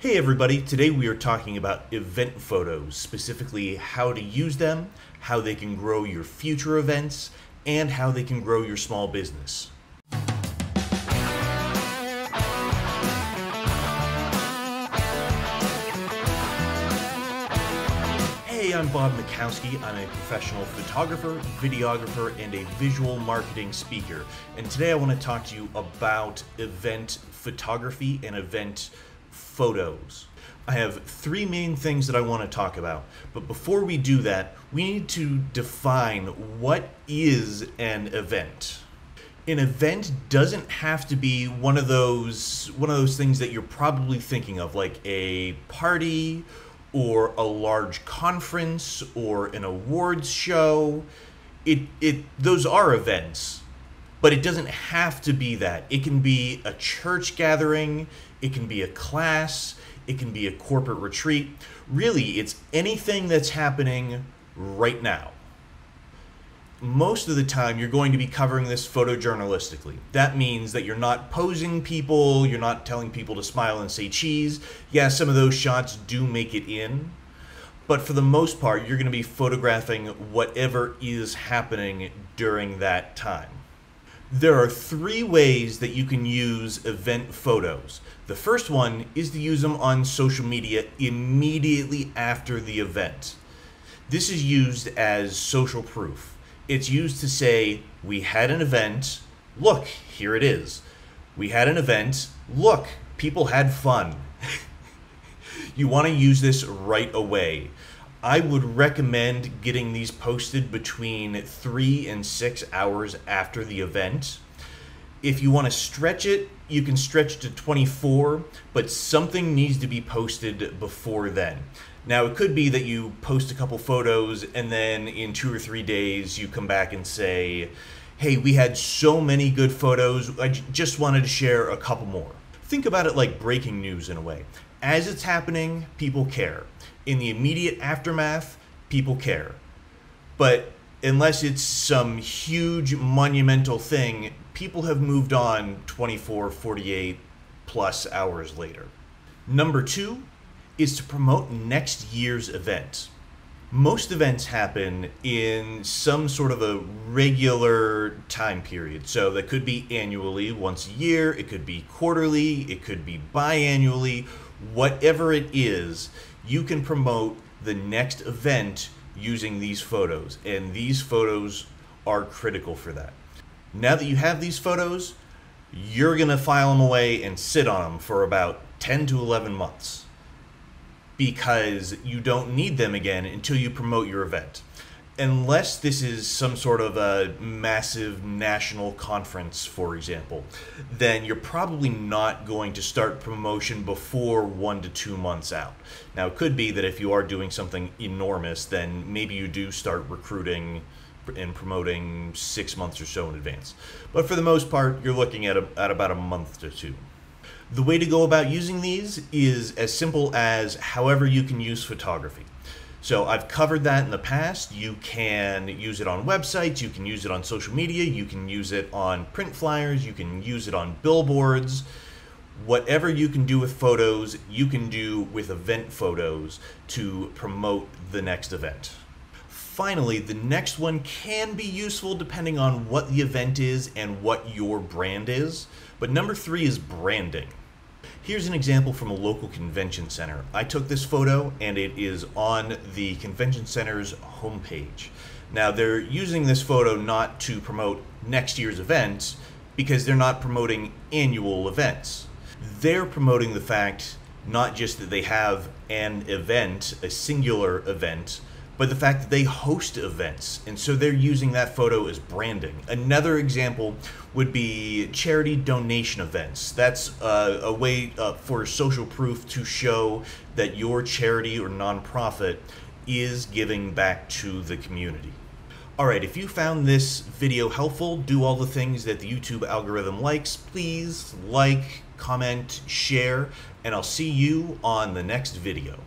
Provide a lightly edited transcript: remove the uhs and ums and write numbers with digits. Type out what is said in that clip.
Hey everybody, today we are talking about event photos, specifically how to use them, how they can grow your future events, and how they can grow your small business. Hey, I'm Bob Mikowski. I'm a professional photographer, videographer, and a visual marketing speaker. And today I want to talk to you about event photography and event photos. I have three main things that I want to talk about, but before we do that, we need to define what is an event. An event doesn't have to be one of those things that you're probably thinking of, like a party or a large conference or an awards show. Those are events. But it doesn't have to be that. It can be a church gathering, it can be a class, it can be a corporate retreat. Really, it's anything that's happening right now. Most of the time, you're going to be covering this photojournalistically. That means that you're not posing people, you're not telling people to smile and say cheese. Yeah, some of those shots do make it in. But for the most part, you're going to be photographing whatever is happening during that time. There are three ways that you can use event photos. The first one is to use them on social media immediately after the event. This is used as social proof. It's used to say, we had an event, look, here it is. We had an event, look, people had fun. You want to use this right away. I would recommend getting these posted between 3 and 6 hours after the event. If you want to stretch it, you can stretch to 24, but something needs to be posted before then. Now, it could be that you post a couple photos and then in 2 or 3 days you come back and say, hey, we had so many good photos, I just wanted to share a couple more. Think about it like breaking news in a way. As it's happening, people care. In the immediate aftermath, people care. But unless it's some huge monumental thing, people have moved on 24, 48 plus hours later. Number 2 is to promote next year's event. Most events happen in some sort of a regular time period. So that could be annually, once a year, it could be quarterly, it could be biannually. Whatever it is, you can promote the next event using these photos, and these photos are critical for that. Now that you have these photos, you're gonna file them away and sit on them for about 10 to 11 months because you don't need them again until you promote your event. Unless this is some sort of a massive national conference, for example, then you're probably not going to start promotion before 1 to 2 months out. Now, it could be that if you are doing something enormous, then maybe you do start recruiting and promoting 6 months or so in advance. But for the most part, you're looking at about a month to 2. The way to go about using these is as simple as however you can use photography. So I've covered that in the past. You can use it on websites, you can use it on social media, you can use it on print flyers, you can use it on billboards. Whatever you can do with photos, you can do with event photos to promote the next event. Finally, the next one can be useful depending on what the event is and what your brand is. But number 3 is branding. Here's an example from a local convention center. I took this photo and it is on the convention center's homepage. Now, they're using this photo not to promote next year's event because they're not promoting annual events. They're promoting the fact not just that they have an event, a singular event, but the fact that they host events, and so they're using that photo as branding. Another example would be charity donation events. That's a way for social proof to show that your charity or nonprofit is giving back to the community. Alright, if you found this video helpful, do all the things that the YouTube algorithm likes. Please like, comment, share, and I'll see you on the next video.